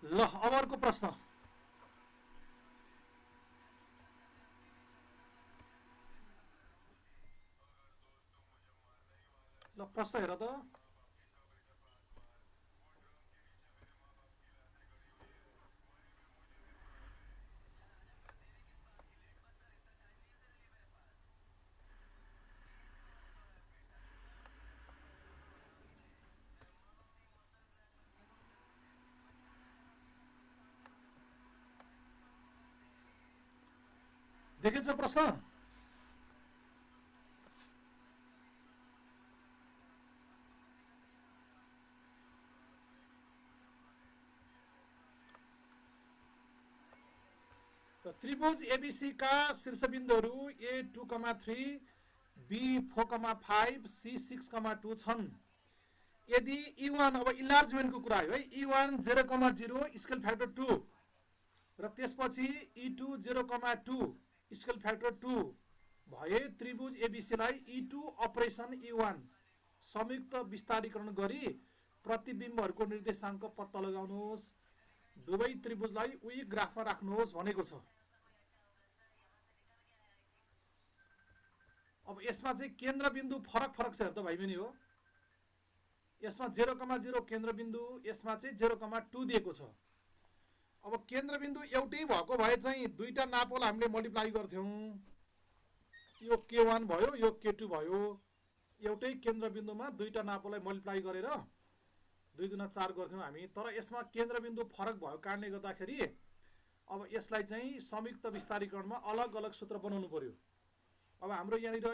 ल अब अर्को प्रश्न। ल प्रश्न हेर त। देखेछ प्रश्न? त्रिभुज एबीसी का शीर्षबिन्दुहरू A2,3 B4,5 C6,2 छन्। यदि E1 अब इन्लार्जमेन्टको कुरा हो है, E1 0,0 स्केल फ्याक्टर 2 र त्यसपछि E2 0,2 स्केल फ्याक्टर 2 भए त्रिभुज एबीसीलाई E2 अपरेसन E1 संयुक्त विस्तारीकरण गरी प्रतिबिम्बहरूको निर्देशाङ्क पत्ता लगाउनुहोस्। दुवै त्रिभुजलाई उही ग्राफमा राख्नुहोस् भनेको छ। अब यसमा चाहिँ केन्द्रबिन्दु फरक फरक छ हेर त भाइ बहिनी हो। यसमा 0,0 केन्द्रबिन्दु, यसमा चाहिँ 0,2 दिएको छ। अब केन्द्रबिन्दु एउटै भएको भए चाहिँ दुईटा नापलाई हामीले मल्टिप्लाई गर्थ्यौँ। यो K1 भयो, यो K2 भयो। एउटै केन्द्रबिन्दुमा दुईटा नापलाई मल्टिप्लाई गरेर 2 दुना 4 गर्थ्यौँ हामी। तर यसमा केन्द्रबिन्दु फरक भएको कारणले गर्दाखेरि अब यसलाई चाहिँ संयुक्त विस्तारीकरणमा अलग अलग सूत्र बनाउनु पर्यो। अब हाम्रो यहाँनिर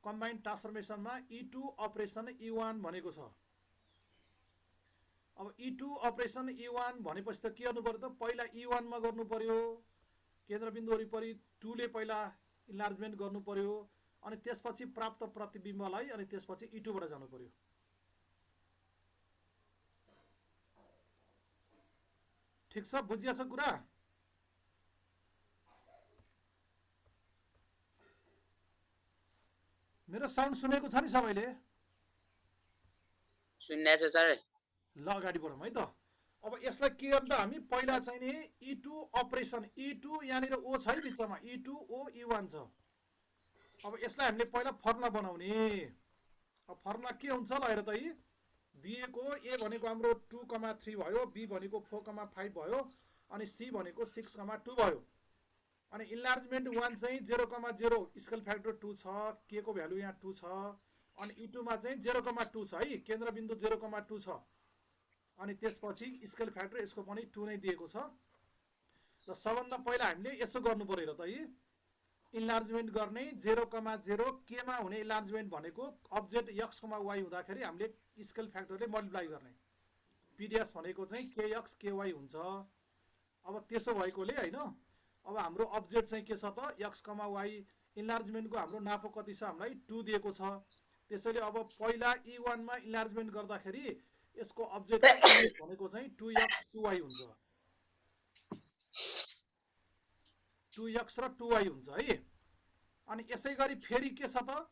कम्बाइन्ड ट्रान्सफर्मेसनमा E2 अपरेसन E1 भनेको छ। अब E2 अपरेसन E1 भनेपछि त के गर्नु पर्यो त? पहिला E1 मा गर्नु पर्यो, केन्द्रबिन्दु वरिपरि 2 ले पहिला इन्लार्जमेन्ट गर्नु पर्यो, अनि त्यसपछि प्राप्त प्रतिबिम्बलाई अनि त्यसपछि E2 बाट जानु पर्यो। ठीक छ, बुझिया छ कुरा? मेरो साउन्ड सुनेको छ नि सबैले? सुन्दैछ सर। ल अगाडि बढौँ है त। अब यसलाई के गर्नु त हामी पहिला चाहिँ नि E2 अपरेसन, E2 यहाँनिर O छ है बिचमा, E2 O E1 छ। अब यसलाई हामीले पहिला फर्मुला बनाउने। अब फर्मुला के हुन्छ ल हेर त। यी दिएको A भनेको हाम्रो 2,3 भयो, B भनेको 4,5 भयो, अनि C भनेको 6,2 भयो। अनि इन्लार्जमेन्ट 1 चाहिँ 0,0 स्केल फ्याक्टर 2 छ, K को भ्यालु यहाँ 2 छ, अनि E2 मा चाहिँ 0,2 छ है, केन्द्रबिन्दु 0,2 छ। अनि त्यसपछि स्केल फ्याक्टर यसको पनि 2 नै दिएको छ। र सबभन्दा पहिला हामीले यसो गर्नु पर्यो र त। यी इन्लार्जमेन्ट गर्ने 0,0 K मा हुने इन्लार्जमेन्ट भनेको अब्जेक्ट X, Y हुँदाखेरि हामीले स्केल फ्याक्टरले मल्टिप्लाई गर्ने। PDS भनेको चाहिँ KX KY हुन्छ। अब त्यसो भएकोले हैन, अब हाम्रो अब्जेक्ट चाहिँ के छ त? X, Y इन्लार्जमेन्टको हाम्रो नापो कति छ? हामीलाई 2 दिएको छ। त्यसैले अब पहिला E1 मा इन्लार्जमेन्ट गर्दाखेरि यसको अब्जेक्ट भनेको चाहिँ 2X 2Y हुन्छ। 2X र 2Y हुन्छ है। अनि यसै गरी फेरि के छ त?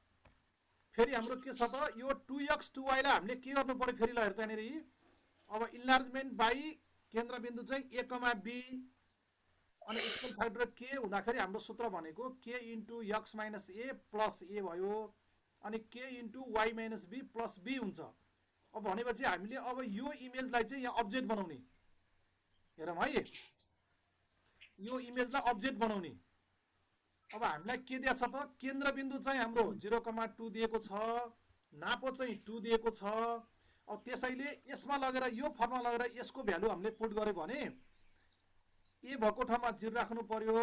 फेरि हाम्रो के छ त? यो 2X 2Y लाई हामीले के गर्नु पर्यो फेरि ल हेर त यहाँनिर। अब इन्लार्जमेन्ट बाई केन्द्रबिन्दु चाहिँ A, B अनि स्केल फ्याक्टर K हुँदाखेरि हाम्रो सूत्र भनेको K into X minus A plus A भयो, अनि K into Y minus B plus B हुन्छ। अब भनेपछि हामीले अब यो इमेजलाई चाहिँ यहाँ अब्जेक्ट बनाउने। हेरौँ है, यो इमेजलाई अब्जेक्ट बनाउने। अब हामीलाई के दिएको छ त? केन्द्रबिन्दु चाहिँ हाम्रो 0,2 दिएको छ, नापो चाहिँ 2 दिएको छ। अब त्यसैले यसमा लगेर यो फर्मुला लगेर यसको भ्यालु हामीले पुट गर्यो भने A भएको ठाउँमा 0 राख्नु पर्यो,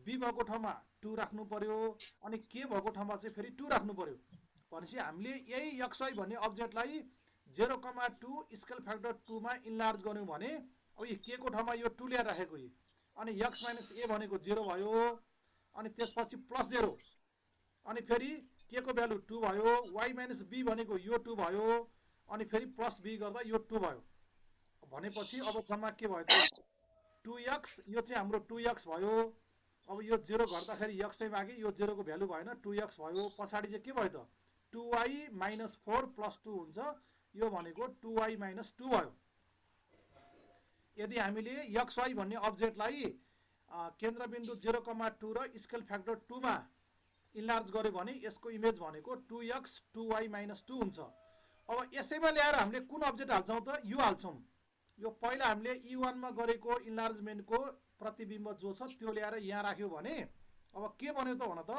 B भएको ठाउँमा 2 राख्नु पर्यो, अनि K भएको ठाउँमा चाहिँ फेरि 2 राख्नु पर्यो। भनेपछि हामीले यही XY भन्ने अब्जेक्टलाई 0,2 स्केल फ्याक्टर 2 मा इन्लार्ज गर्यौँ भने अब यो K को ठाउँमा यो 2 ल्याएर राखेको यी, अनि X माइनस A भनेको 0 भयो, अनि त्यसपछि प्लस 0, अनि फेरि K को भ्यालु 2 भयो, Y माइनस B भनेको यो 2 भयो, अनि फेरि प्लस B गर्दा यो 2 भयो। भनेपछि अब क्रममा के भयो त? 2X, यो चाहिँ हाम्रो 2X भयो। अब यो 0 घट्दाखेरि X नै बाँकी, यो 0 को भ्यालु भएन, 2X भयो। पछाडि चाहिँ के भयो त? 2Y माइनस 4 प्लस 2 हुन्छ। यो भनेको 2Y माइनस 2 भयो। यदि हामीले xy भन्ने अब्जेक्टलाई केन्द्रबिन्दु 0,2 र स्केल फ्याक्टर 2 मा इन्लार्ज गर्यो भने यसको इमेज भनेको 2x 2y - 2 हुन्छ। अब यसैमा ल्याएर हामीले कुन अब्जेक्ट हाल्छौँ त यो हाल्छौँ। यो पहिला हामीले E1 मा गरेको इन्लार्जमेन्टको प्रतिबिम्ब जो छ त्यो ल्याएर यहाँ राख्यो भने अब के बन्यो त भन त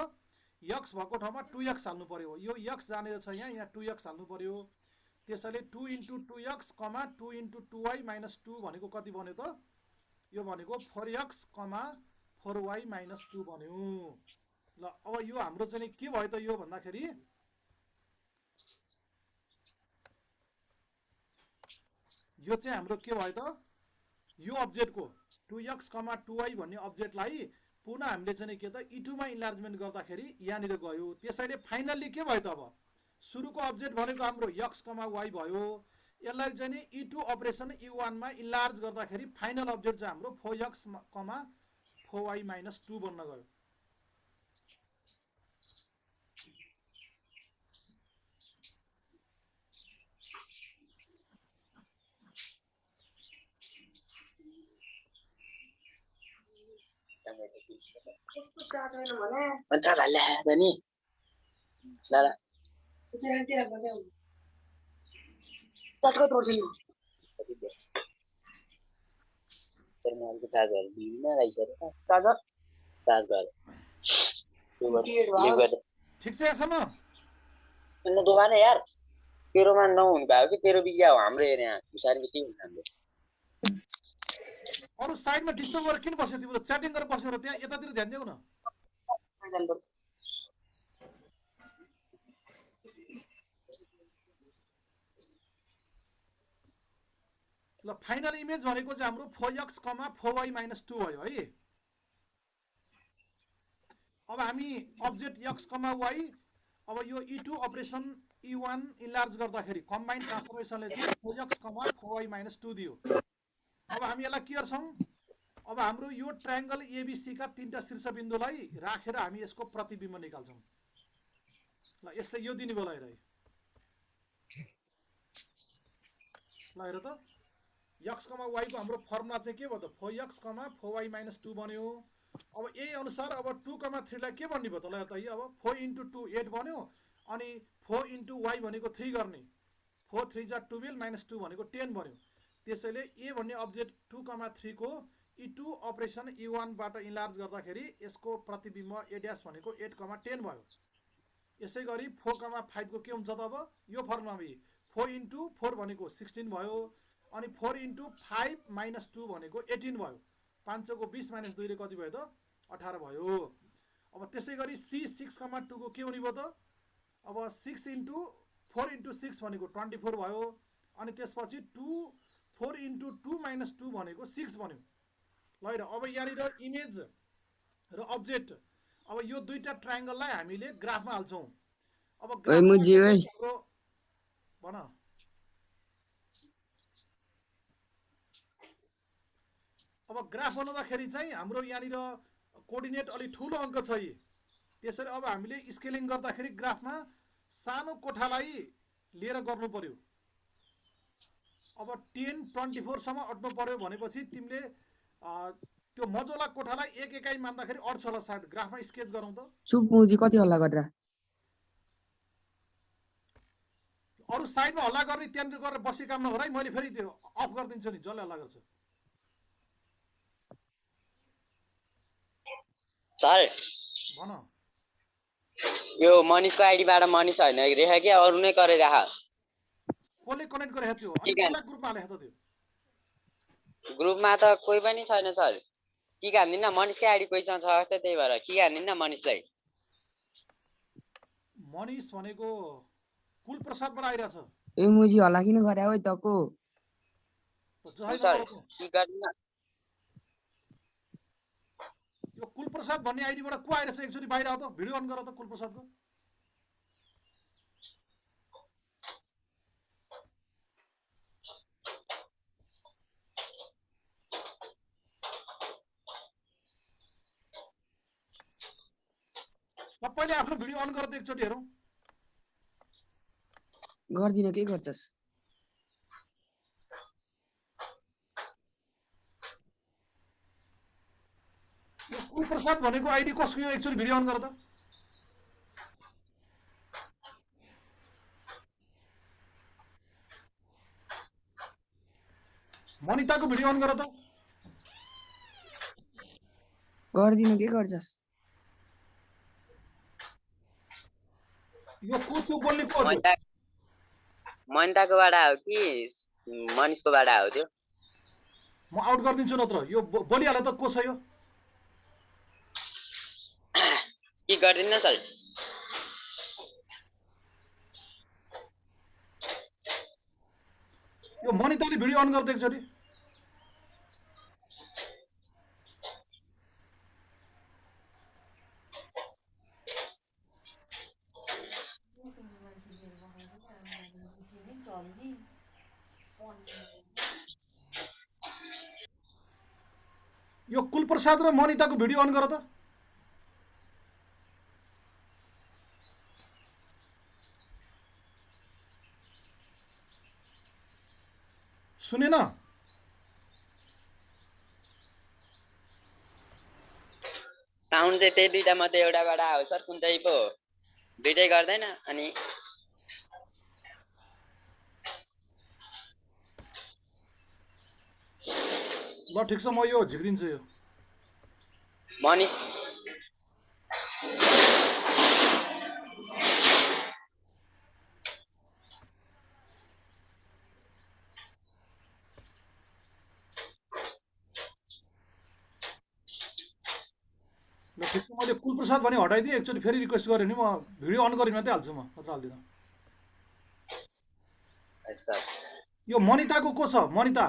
x भएको ठाउँमा 2x हाल्नु पर्यो। यो x जानेर छ यहाँ 2x हाल्नु पर्यो। त्यसैले 2 × 2x, 2 × 2y - 2 भनेको कति बन्यो त यो भनेको 4x, 4y - 2 बन्यो। ल अब यो हाम्रो चाहिँ के भयो त यो भन्दाखेरि यो चाहिँ हाम्रो के भयो त यो अब्जेक्टको 2x, 2y भन्ने अब्जेक्टलाई पुनः हामीले चाहिँ के त E2 मा इन्लार्जमेन्ट गर्दाखेरि यहाँनिर गयो। त्यसैले फाइनल्ली के भयो त अब सुरुको अब्जेक्ट भनेको हाम्रो x, y भयो। यसलाई चाहिँ नि E2 अपरेसन E1 मा इन्लार्ज गर्दाखेरि फाइनल अब्जेक्ट चाहिँ हाम्रो 4x, 4y - 2 बन्न गयो। ठीक छ यसम्म दोबारा यार तेरोमा नहुनु भयो कि तेरो बिग्या हो हाम्रो एरिया हुसारी के हुन्छ हाम्रो अरु साइडमा डिस्टर्ब गरेर किन बस्यो तिम्रो च्याटिङ गरेर बस्यो र त्यहाँ यतातिर ध्यान देऊ न। ल फाइनल इमेज भनेको चाहिँ हाम्रो 4x, 4y - 2 भयो है। अब हामी अब्जेक्ट x, y अब यो E2 अपरेसन E1 इन्लार्ज गर्दाखेरि कम्बाइन्ड ट्रान्सफर्मेसनले चाहिँ 4x, 4y - 2 दियो। अब हामी यसलाई के गर्छौँ अब हाम्रो यो ट्रायंगल ABC का तीनटा शीर्षबिन्दुलाई राखेर हामी यसको प्रतिबिम्ब निकाल्छौँ। ल यसले यो दिने बेला हेर ल हेर त x, y को हाम्रो फर्मुला चाहिँ के भयो त 4x, 4y - 2 बन्यो। अब यही अनुसार अब 2, 3 लाई के भन्ने भयो त ल हेर त अब 4 × 2 8 बन्यो अनि 4 × y भनेको 3 गर्ने 4 3 जा 12 - 2 भनेको 10 बन्यो। त्यसैले a भन्ने अब्जेक्ट 2, 3 को E2 अपरेसन E1 बाट इन्लार्ज गर्दाखेरि यसको प्रतिबिम्ब a' भनेको 8, 10 भयो। यसैगरी 4, 5 को के हुन्छ त अब यो फर्मुलामा 4 × 4 भनेको 16 भयो अनि 4 × 5 - 2 भनेको 18 भयो। 5 को 20 - 2 ले कति भयो त 18 भयो। अब त्यसैगरी C 6, 2 को के हुने भयो त अब 6 × 4 × 6 भनेको 24 भयो अनि त्यसपछि 4 × 2 - 2 भनेको 6 बन्यो। ल हेर अब यहाँनिर इमेज र अब्जेक्ट अब यो दुईटा ट्रायंगललाई हामीले ग्राफमा हाल्छौँ। अब ग्राफमा भन अब ग्राफ बनाउँदाखेरि चाहिँ हाम्रो यहाँनिर कोअर्डिनेट अलि ठुलो अङ्क छ यी। त्यसैले अब हामीले स्केलिङ गर्दाखेरि ग्राफमा सानो कोठालाई लिएर गर्नु पर्यो। अब 10, 24 सम्म अट्नु पर्यो भनेपछि तिमीले त्यो मजोला कोठालाई एक एकाइ मान्दाखेरि अट्छ होला सायद। ग्राफमा स्केच गरौँ त चुप मुजी कति हल्ला गरेर अरु साइडमा हल्ला गर्ने त्यहाँनिर गरेर बसी काम नगर है। मैले फेरि त्यो अफ गरिदिन्छु नि जसले हल्ला गर्छ। सर भन यो मनिषको आइडीबाट मनिष हैन रेखा के अरु नै गरे राख कसले कनेक्ट गरे थियो अनि कसलाई ग्रुपमा हाले त त्यो ग्रुपमा त कोही पनि छैन सर। के हाल्दिन मनिषकै आइडी कोहीसँग छ त त्यही भएर के हाल्दिन मनिषलाई। मनिष भनेको कुल प्रसादबाट आइराछ। ए मुजी हल्ला किन गरे हो तको सर के गर्दिन यो कुल प्रसाद भन्ने आइडीबाट को आइराछ एकचोटी बाहिर आउ त भिडियो अन गर त कुल प्रसादको। सबैले आफ्नो भिडियो अन गर त एकचोटी हेरौँ। गर्दिन के गर्छस् यो कुलप्रसाद भनेको आइडी कसको यो एकचोटि भिडियो अन गर त मनिताको भिडियो अन गर त गर्दिनु के गर्छस् यो को त्यो बोल्ने को हो त्यो? मनिताकोबाट हो कि मनिषकोबाट हो त्यो म आउट गरिदिन्छु नत्र यो बोलिहाल त को छ यो के गर्दिन सर यो मनिताले भिडियो अन गर्दै एकचोटि यो कुलप्रसाद र मनिताको भिडियो अन गर त सुनेन साउन्ड चाहिँ त्यही दुईटा मध्ये एउटाबाट आयो सर कुन चाहिँ पो दुईटै गर्दैन अनि ल ठिक छ म यो झिक्दिन्छु यो मनिष ल ठिक छ मैले कुलप्रसाद भने हटाइदिएँ एकचोटि फेरि रिक्वेस्ट गरेँ नि म भिडियो अन गरी मात्रै हाल्छु म नत्र हाल्दिनँ सर यो मनिताको को छ मनिता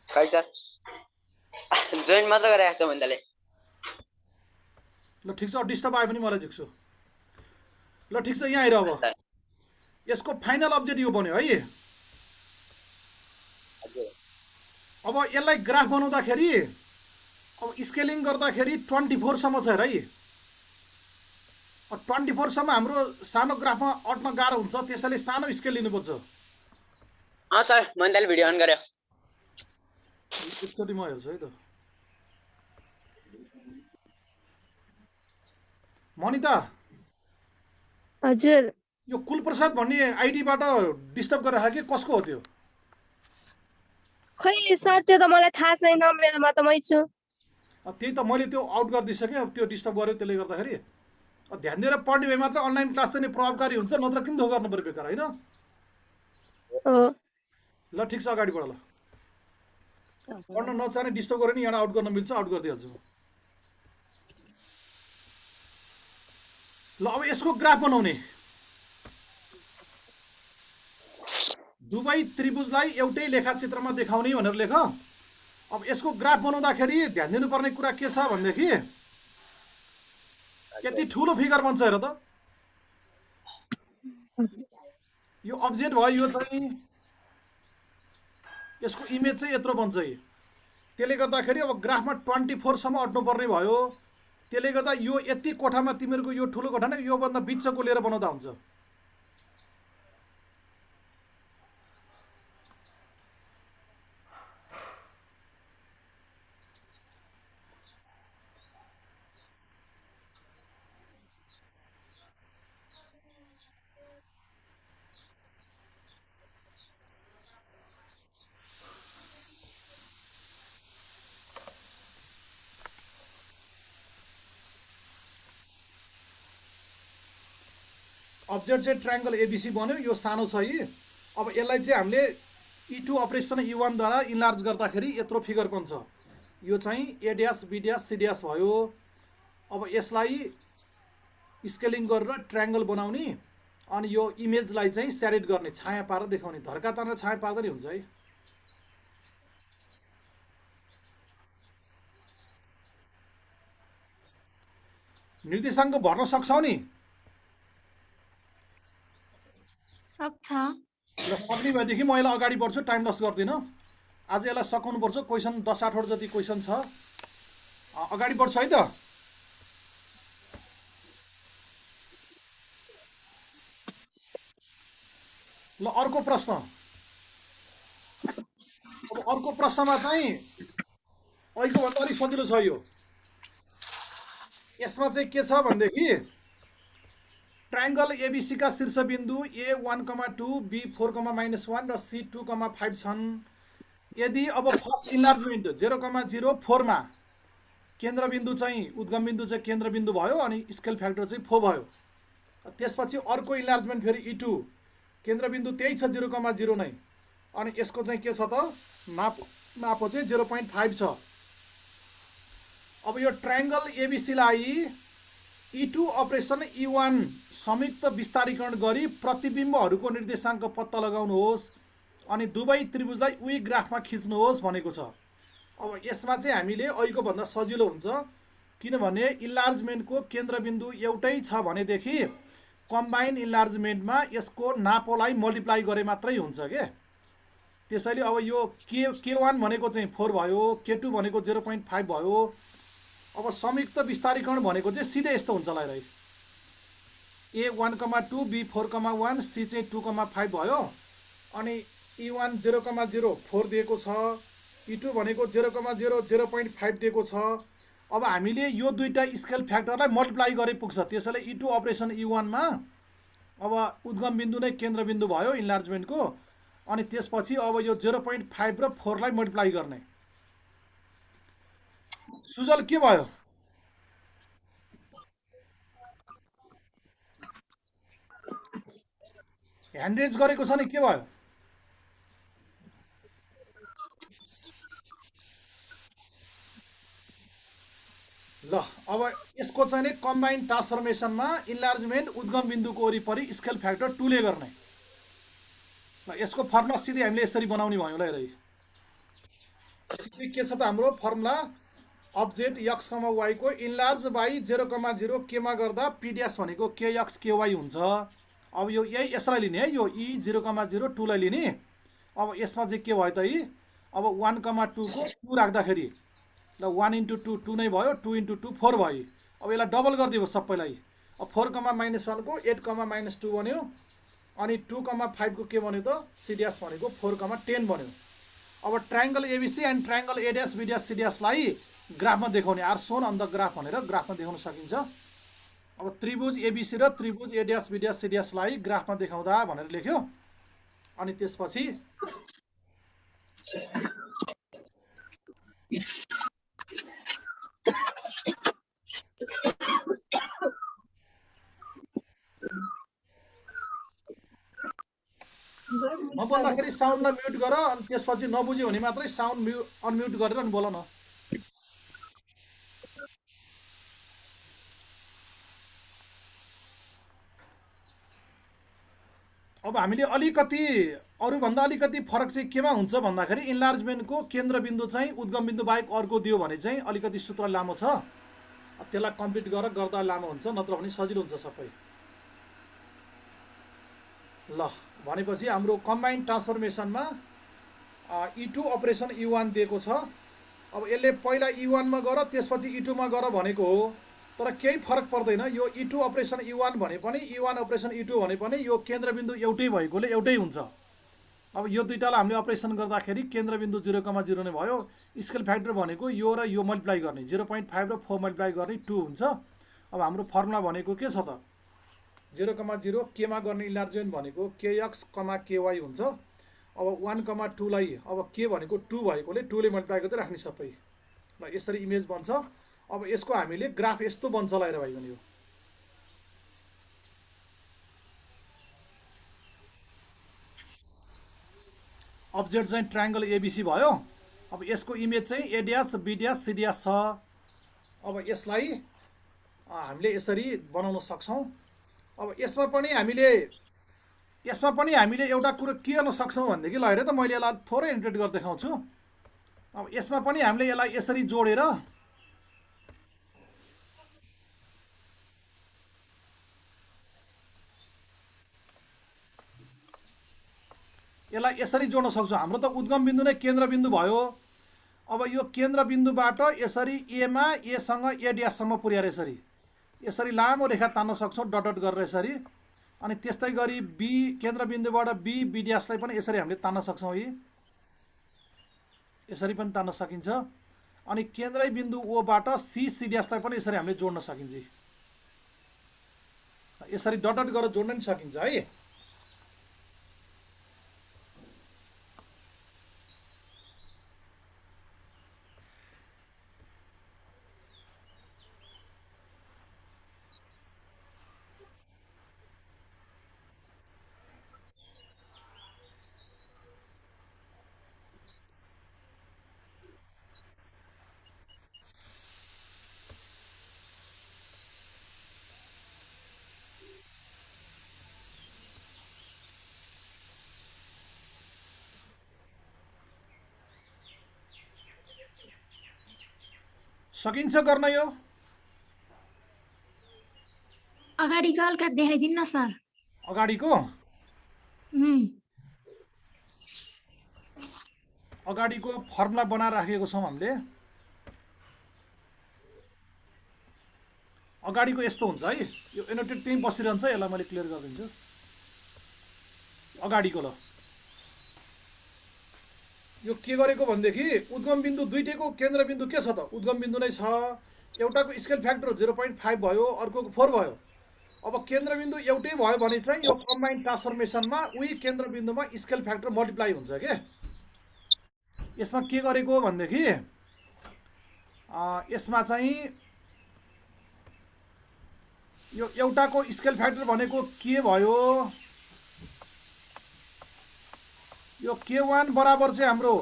खै सर जोइन मात्र गरे जस्तो भन्दाले ल ठिक छ डिस्टर्ब आयो भने मलाई झिक्छु ल ठिक छ यहाँ आइर अब यसको फाइनल अब्जेक्ट यो बन्यो है अब यसलाई ग्राफ बनाउँदाखेरि अब स्केलिङ गर्दाखेरि 24 सम्म छ है 24 सम्म हाम्रो सानो ग्राफमा अट्न गाह्रो हुन्छ त्यसैले सानो स्केल लिनुपर्छ सर मनिताले भिडियो अन गर्यो एकचोटि म हेर्छु है त मनिता हजुर यो कुलप्रसाद भन्ने आइडीबाट डिस्टर्ब गरेर राखे कसको हो त्यो खै सर त्यो त मलाई थाहा छैन मेरोमा त मै छु त्यही त मैले त्यो आउट गरिदिइसकेँ अब त्यो डिस्टर्ब गर्यो त्यसले गर्दाखेरि ध्यान दिएर पढ्ने भए मात्र अनलाइन क्लास चाहिँ प्रभावकारी हुन्छ नत्र किन धो गर्नु पर्यो बेकार होइन ल ठिक छ अगाडि बढ ल पढ्न नचाहने डिस्टर्ब गऱ्यो नि यहाँ आउट गर्न मिल्छ आउट गरिदिइहाल्छु ल अब यसको ग्राफ बनाउने दुवै त्रिभुजलाई एउटै लेखाचित्रमा देखाउने भनेर लेख अब यसको ग्राफ बनाउँदाखेरि ध्यान दिनुपर्ने कुरा के छ भनेदेखि यति ठुलो फिगर बन्छ हेर त यो अब्जेक्ट भयो यो चाहिँ यसको इमेज चाहिँ यत्रो बन्छ त्यसले गर्दाखेरि अब ग्राफमा 24 सम्म अट्नु पर्ने भयो त्यसले गर्दा यो यति कोठामा तिमीहरूको यो ठुलो कोठा नै योभन्दा बिचको लिएर बनाउँदा हुन्छ अब्जेक्ट चाहिँ ट्रायंगल एबीसी बन्यो यो सानो छ यी अब यसलाई चाहिँ हामीले E2 अपरेसन E1 द्वारा इन्लार्ज गर्दाखेरि यत्रो फिगर बन्छ यो चाहिँ A dash B dash C dash भयो अब यसलाई स्केलिङ गरेर ट्रायंगल बनाउने अनि यो इमेजलाई चाहिँ स्याडेड गर्ने छाया पारेर देखाउने धर्का तानेर छाया पार्दा नि हुन्छ है निर्देशाङ्क भर्न सक्छौ नि सक्छ ल सक्ने भएदेखि म यसलाई अगाडि बढ्छु टाइम लस गर्दिनँ आज यसलाई सकाउनुपर्छ क्वेसन 10-8 जति क्वेसन छ अगाडि बढ्छु है त ल अर्को प्रश्न अब अर्को प्रश्नमा चाहिँ अहिलेको भन्दा अलिक सजिलो छ यो। यसमा चाहिँ के छ भनेदेखि ट्रायङ्गल एबिसीका शीर्षबिन्दु A1,2 B4,-1 र C2,5 छन्। यदि अब फर्स्ट इन्लार्जमेन्ट 0,04 मा केन्द्रबिन्दु चाहिँ उद्गम बिन्दु चाहिँ केन्द्रबिन्दु भयो अनि स्केल फ्याक्टर चाहिँ 4 भयो। त्यसपछि अर्को इन्लार्जमेन्ट फेरि E2 केन्द्रबिन्दु त्यही छ 0,0 नै अनि यसको चाहिँ के छ त माप चाहिँ 0.5 छ। अब यो ट्रायङ्गल एबिसीलाई E2 अपरेसन E1 संयुक्त विस्तारीकरण गरी प्रतिबिम्बहरूको निर्देशाङ्क पत्ता लगाउनुहोस् अनि दुवै त्रिभुजलाई उही ग्राफमा खिच्नुहोस् भनेको छ। अब यसमा चाहिँ हामीले अहिलेको भन्दा सजिलो हुन्छ किनभने इन्लार्जमेन्टको केन्द्रबिन्दु एउटै छ भनेदेखि कम्बाइन इन्लार्जमेन्टमा यसको नापोलाई मल्टिप्लाई गरे मात्रै हुन्छ के। त्यसैले अब यो K1 भनेको चाहिँ 4 भयो, K2 भनेको 0.5 भयो। अब संयुक्त विस्तारीकरण भनेको चाहिँ सिधै यस्तो हुन्छ ल। A1,2 B4,1 C चाहिँ 2,5 भयो अनि E1 0,04 दिएको छ, E2 भनेको 0,0 0.5 दिएको छ। अब हामीले यो दुईटा स्केल फ्याक्टरलाई मल्टिप्लाई गरे पुग्छ। त्यसैले E2 अपरेसन E1 मा अब उद्गम बिन्दु नै केन्द्रबिन्दु भयो इन्लार्जमेन्टको अनि त्यसपछि अब यो 0.5 र 4 लाई मल्टिप्लाई गर्ने। सुजल के भयो? ह्यान्ड रेज गरेको छ नि, के भयो? ल अब यसको चाहिँ नि कम्बाइन ट्रान्सफर्मेसनमा इन्लार्जमेन्ट उद्गम बिन्दुको वरिपरि स्केल फ्याक्टर 2 ले गर्ने। ल यसको फर्मुला सिधै हामीले यसरी बनाउने भयो ल। सिधै के छ त हाम्रो फर्मुला अब्जेक्ट x, y को इन्लार्ज बाई 0,0 k मा गर्दा p ड्यास भनेको kx ky हुन्छ। अब यो यही यसलाई लिने है, यो E 0,0 2 लाई लिने। अब यसमा चाहिँ के भयो त यी अब 1,2 को 2 राख्दाखेरि ल 1 × 2 2 नै भयो, 2 × 2 4 भयो। अब यसलाई डबल गरिदियो सबैलाई। अब 4,-1 को 8,-2 बन्यो अनि 2,5 को के बन्यो त C ड्यास भनेको 4,10 बन्यो। अब triangle ABC and triangle A dash B dash C ड्यासलाई ग्राफमा देखाउने are shown on the graph भनेर ग्राफमा देखाउन सकिन्छ। अब त्रिभुज एबिसी र त्रिभुज A dash B dash C ड्यासलाई ग्राफमा देखाउँदा भनेर लेख्यो अनि त्यसपछि नबोल्दाखेरि साउन्डलाई म्युट गर अनि त्यसपछि नबुझ्यो भने मात्रै साउन्ड अनम्युट गरेर अनि बोल न। अब हामीले अलिकति अरूभन्दा अलिकति फरक चाहिँ केमा हुन्छ भन्दाखेरि इन्लार्जमेन्टको केन्द्रबिन्दु चाहिँ उद्गम बिन्दु बाहेक अर्को दियो भने चाहिँ अलिकति सूत्र लामो छ, त्यसलाई कम्प्लिट गरेर गर्दा लामो हुन्छ, नत्र भने सजिलो हुन्छ सबै। ल भनेपछि हाम्रो कम्बाइन ट्रान्सफर्मेसनमा E2 अपरेसन E1 दिएको छ। अब यसले पहिला E1 मा गर त्यसपछि E2 मा गर भनेको हो, तर केही फरक पर्दैन। यो E2 अपरेसन E1 भने पनि E1 अपरेसन E2 भने पनि यो केन्द्रबिन्दु एउटै भएकोले एउटै हुन्छ। अब यो दुईटालाई हामीले अपरेसन गर्दाखेरि केन्द्रबिन्दु 0,0 नै भयो। स्केल फ्याक्टर भनेको यो र यो मल्टिप्लाई गर्ने 0.5 र 4 मल्टिप्लाई गर्ने 2 हुन्छ। अब हाम्रो फर्मुला भनेको के छ त 0,0 k मा गर्ने इन्लार्जमेन्ट भनेको kx, ky हुन्छ। अब 1,2 लाई अब k भनेको 2 भएकोले 2 ले मल्टिप्लाई गर्दै राख्ने सबै। ल यसरी इमेज बन्छ। अब यसको हामीले ग्राफ यस्तो बन्छ ल हेर भाइ भने यो अब्जेक्ट चाहिँ ट्रायङ्गल एबिसी भयो। अब यसको इमेज चाहिँ A dash B dash C dash छ। अब यसलाई हामीले यसरी बनाउन सक्छौँ। अब यसमा पनि हामीले एउटा कुरो के गर्न सक्छौँ भनेदेखि ल हेर त मैले यसलाई थोरै इन्ट्रेट गरेर देखाउँछु। अब यसमा पनि हामीले यसलाई यसरी जोडेर यसलाई यसरी जोड्न सक्छौँ। हाम्रो त उद्गम बिन्दु नै केन्द्रबिन्दु भयो। अब यो केन्द्रबिन्दुबाट यसरी A मा A सँग A ड्याससम्म पुर्याएर यसरी लामो रेखा तान्न सक्छौँ डट डट गरेर यसरी। अनि त्यस्तै गरी B केन्द्रबिन्दुबाट B ड्यासलाई पनि यसरी हामीले तान्न सक्छौँ। यसरी पनि तान्न सकिन्छ। अनि केन्द्रै बिन्दु ओबाट सी ड्यासलाई पनि यसरी हामीले जोड्न सकिन्छ। यसरी डट डट गरेर जोड्न नि सकिन्छ है। सकिन्छ गर्न यो? अगाडिको हल्का देखाइदिनु न सर। अगाडिको अगाडिको फर्मुला बनाएर राखेको छौँ हामीले। अगाडिको यस्तो हुन्छ है, यो एनोटेट त्यहीँ बसिरहन्छ। यसलाई मैले क्लियर गरिदिन्छु। अगाडिको ल यो के गरेको भनेदेखि उद्गम बिन्दु दुईटैको केन्द्र बिन्दु के छ त? उद्गम बिन्दु नै छ। एउटाको स्केल फ्याक्टर 0.5 भयो, अर्कोको 4 भयो। अब केन्द्र बिन्दु एउटै भयो भने चाहिँ यो कम्बाइन्ड ट्रान्सफर्मेसनमा उही केन्द्र बिन्दुमा स्केल फ्याक्टर मल्टिप्लाई हुन्छ के। यसमा के गरेको भनेदेखि यसमा चाहिँ यो एउटाको स्केल फ्याक्टर भनेको के भयो? यो K1 बराबर चाहिँ हाम्रो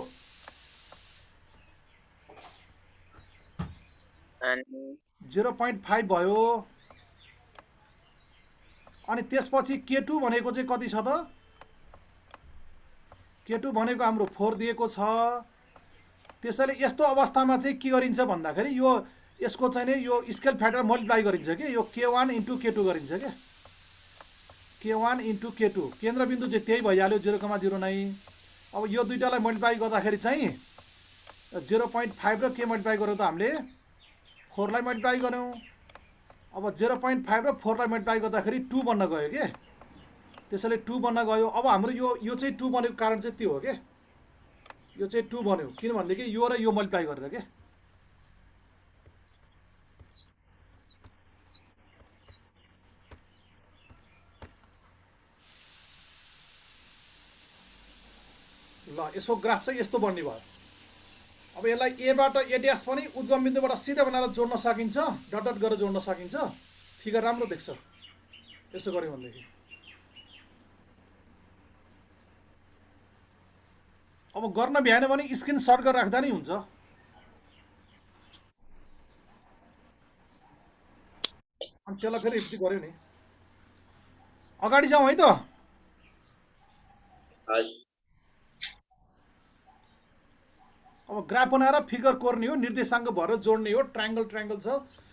0.5 भयो। अनि त्यसपछि K2 भनेको चाहिँ कति छ त? K2 भनेको हाम्रो 4 दिएको छ। त्यसैले यस्तो अवस्थामा चाहिँ के गरिन्छ भन्दाखेरि यो यसको चाहिँ नि यो स्केल फ्याक्टर मल्टिप्लाई गरिन्छ के। यो K1 * K2 गरिन्छ के। K1 * K2 केन्द्र बिन्दु चाहिँ त्यही भइहाल्यो 0,0 नै। अब यो दुईटालाई मल्टिप्लाई गर्दाखेरि चाहिँ 0.5 र के मल्टिप्लाई गर्यो त हामीले 4 लाई मल्टिप्लाई गर्यौँ। अब 0.5 र 4 लाई मल्टिप्लाई गर्दाखेरि 2 बन्न गयो के। त्यसैले 2 बन्न गयो। अब हाम्रो यो चाहिँ 2 बनेको कारण चाहिँ त्यो हो के। यो चाहिँ 2 बन्यो किनभनेदेखि यो र यो मल्टिप्लाई गरेर के। ल यसको ग्राफ चाहिँ यस्तो बन्ने भयो। अब यसलाई एबाट ए ड्यास पनि उद्गम बिन्दुबाट सिधै बनाएर जोड्न सकिन्छ, डट डट गरेर जोड्न सकिन्छ। फिगर राम्रो देख्छ यसो गऱ्यो भनेदेखि। अब गर्न भ्याएन भने स्क्रिन सर्ट गरेर राख्दा नि हुन्छ। अनि त्यसलाई फेरि रिपिट गर्यो नि। अगाडि जाउँ है त। अब ग्राफ बनाएर फिगर कोर्ने हो, निर्देशाङ्क भएर जोड्ने हो। ट्रायङ्गल छ।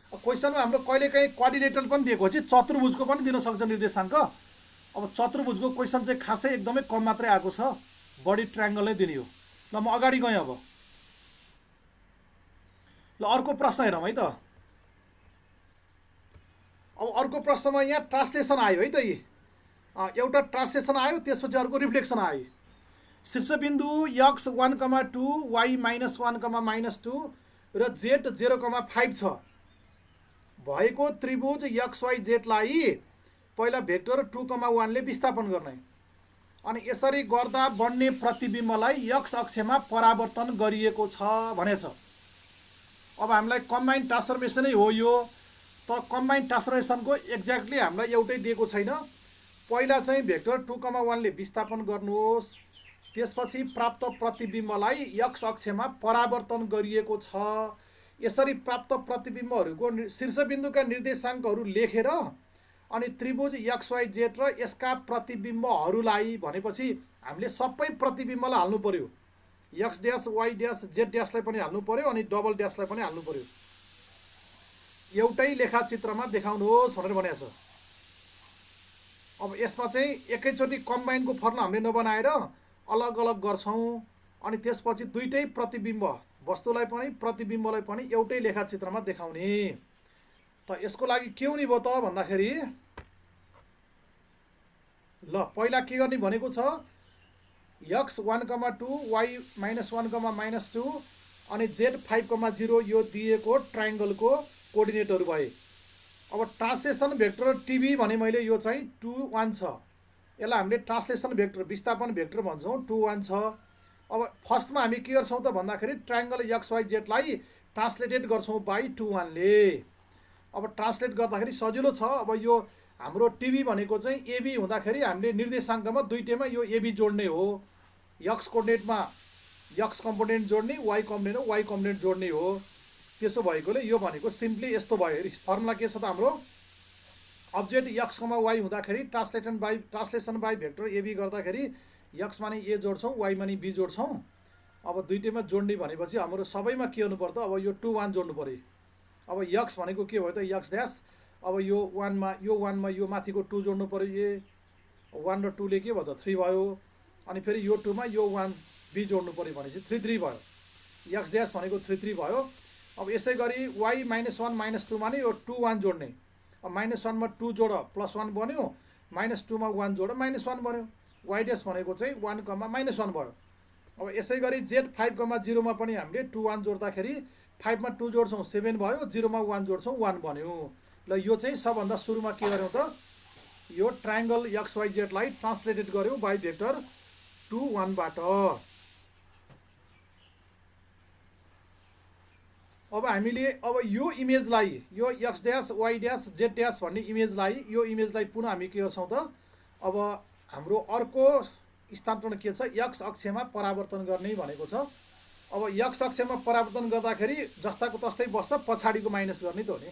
क्वेसनमा हाम्रो कहिलेकाहीँ क्वाड्रिलेटरल पनि दिएको छ, चतुर्भुजको पनि दिन सक्छ निर्देशाङ्क। अब चतुर्भुजको क्वेसन चाहिँ खासै एकदमै कम मात्रै आएको छ, बढी ट्रायङ्गल नै दिने हो। ल म अगाडि गएँ। अब ल अर्को प्रश्न हेरौँ है त। अब अर्को प्रश्नमा यहाँ ट्रान्सलेसन आयो है त। एउटा ट्रान्सलेसन आयो, त्यसपछि अर्को रिफ्लेक्सन आयो। शीर्षबिन्दु x1,2 y-1,-2 र z 0,5 छ भएको त्रिभुज XYZ लाई पहिला भेक्टर 2,1 ले विस्थापन गर्ने। अनि यसरी गर्दा बन्ने प्रतिबिम्बलाई x अक्षमा परावर्तन गरिएको छ भनेछ। अब हामीलाई कम्बाइन्ड ट्रान्सफर्मेसनै हो यो, तर कम्बाइन्ड ट्रान्सफर्मेसनको एक्ज्याक्टली हामीलाई एउटै दिएको छैन। पहिला चाहिँ भेक्टर 2,1 ले विस्थापन गर्नुहोस्, त्यसपछि प्राप्त प्रतिबिम्बलाई x अक्षमा परावर्तन गरिएको छ। यसरी प्राप्त प्रतिबिम्बहरूको शीर्षबिन्दुका निर्देशाङ्कहरू लेखेर अनि त्रिभुज XYZ र यसका प्रतिबिम्बहरूलाई भनेपछि हामीले सबै प्रतिबिम्बलाई हाल्नु पर्यो। x dash, y dash, z ड्यासलाई पनि हाल्नु पर्यो अनि डबल ड्यासलाई पनि हाल्नु पर्यो। एउटै लेखाचित्रमा देखाउनुहोस् भनेर भनेको छ। अब यसमा चाहिँ एकैचोटि कम्बाइन्डको फर्मुला हामीले नबनाएर अलग अलग गर्छौँ। अनि त्यसपछि दुईटै प्रतिबिम्ब वस्तुलाई पनि प्रतिबिम्बलाई पनि एउटै लेखाचित्रमा देखाउने। त यसको लागि के हुने भयो त भन्दाखेरि ल पहिला के गर्ने भनेको छ, x1,2 y-1,-2 अनि Z5,0 यो दिएको ट्रायङ्गलको कोअर्डिनेटहरू भए। अब ट्रान्सलेसन भेक्टर टिभी भने मैले यो चाहिँ 2 1 छ, यसलाई हामीले ट्रान्सलेसन भेक्टर विस्थापन भेक्टर भन्छौँ, 2 1 छ। अब फर्स्टमा हामी के गर्छौँ त भन्दाखेरि ट्रायङ्गल XYZ लाई ट्रान्सलेटेड गर्छौँ बाई 2 1 ले। अब ट्रान्सलेट गर्दाखेरि सजिलो छ। अब यो हाम्रो टिभी भनेको चाहिँ एबी हुँदाखेरि हामीले निर्देशाङ्कमा दुईटैमा यो एबी जोड्ने हो, एक्स कोअर्डिनेटमा एक्स कम्पोनेन्ट जोड्ने, वाइ कम्पोनेन्टमा वाइ कम्पोनेन्ट जोड्ने हो। त्यसो भएकोले यो भनेको सिम्पली यस्तो भयो। फर्मुला के छ त हाम्रो अब्जेक्ट एक्स कमा वाइ हुँदाखेरि ट्रान्सलेसन बाई भेक्टर एबी गर्दाखेरि एक्स माने ए जोड्छौँ, वाइ माने बी जोड्छौँ। अब दुईटैमा जोड्ने भनेपछि हाम्रो सबैमा के हुनु पर्छ, अब यो 2 1 जोड्नु पऱ्यो। अब एक्स भनेको के भयो त एक्स ड्यास, अब यो 1 मा यो माथिको 2 जोड्नु पऱ्यो, ए 1 र 2 ले के भयो त 3 भयो। अनि फेरि यो 2 मा यो 1 बी जोड्नु पऱ्यो भनेपछि 3 3 भयो, एक्स ड्यास भनेको 3 3 भयो। अब यसै गरी वाइ -1 -2 मा यो 2 1 जोड्ने, अब -1 मा 2 जोड +1 बन्यो, -2 मा 1 जोड -1 बन्यो, वाइ ड्यास भनेको चाहिँ 1, -1 भयो। अब यसै गरी Z5,0 मा पनि हामीले 2 1 जोड्दाखेरि 5 मा 2 जोड्छौँ 7 भयो, 0 मा 1 जोड्छौँ 1 बन्यो। ल यो चाहिँ सबभन्दा सुरुमा के गर्यौँ त यो ट्रायङ्गल XYZ लाई ट्रान्सलेटेड गर्यौँ बाई भेक्टर 2 1 बाट। अब हामीले अब यो इमेजलाई यो X dash Y dash Z dash भन्ने इमेजलाई पुनः हामी के गर्छौँ त अब हाम्रो अर्को स्थानान्तरण के छ, एक्स अक्षमा परावर्तन गर्ने भनेको छ। अब एक्स अक्षमा परावर्तन गर्दाखेरि जस्ताको तस्तै बस्छ, पछाडिको माइनस गर्ने त हो नि।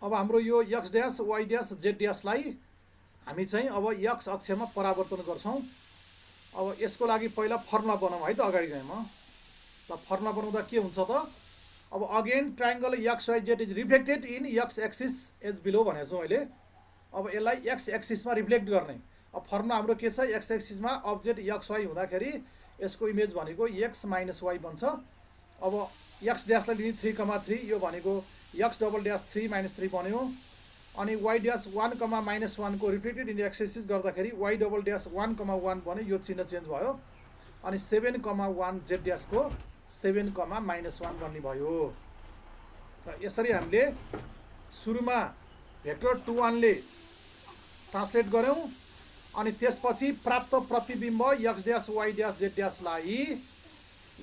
अब हाम्रो यो X dash Y dash Z ड्यासलाई हामी चाहिँ अब एक्स अक्षमा परावर्तन गर्छौँ। अब यसको लागि पहिला फर्मुला बनाऊँ है त अगाडि गएमा। ल फर्मुला बनाउँदा के हुन्छ त, अब again triangle XYZ is reflected in X axis as below भनेको छु मैले। अब यसलाई एक्स एक्सिसमा रिफ्लेक्ट गर्ने। अब फर्मुला हाम्रो के छ, एक्स एक्सिसमा अब्जेक्ट XY हुँदाखेरि यसको इमेज भनेको एक्स माइनस वाइ बन्छ। अब एक्स ड्यासलाई लिने 3,3 यो भनेको एक्स डबल ड्यास 3 - 3 बन्यो। अनि वाइ ड्यास 1, -1 को रिफ्लेक्टेड इन एक्स एक्सिस गर्दाखेरि वाइ डबल ड्यास 1, 1 बन्यो, यो चिन्ह चेन्ज भयो। अनि 7, 1 जेड ड्यासको 7, -1 बन्ने भयो। र यसरी हामीले सुरुमा भेक्टर 2 1 ले ट्रान्सलेट गऱ्यौँ। अनि त्यसपछि प्राप्त प्रतिबिम्ब X dash Y dash Z ड्यासलाई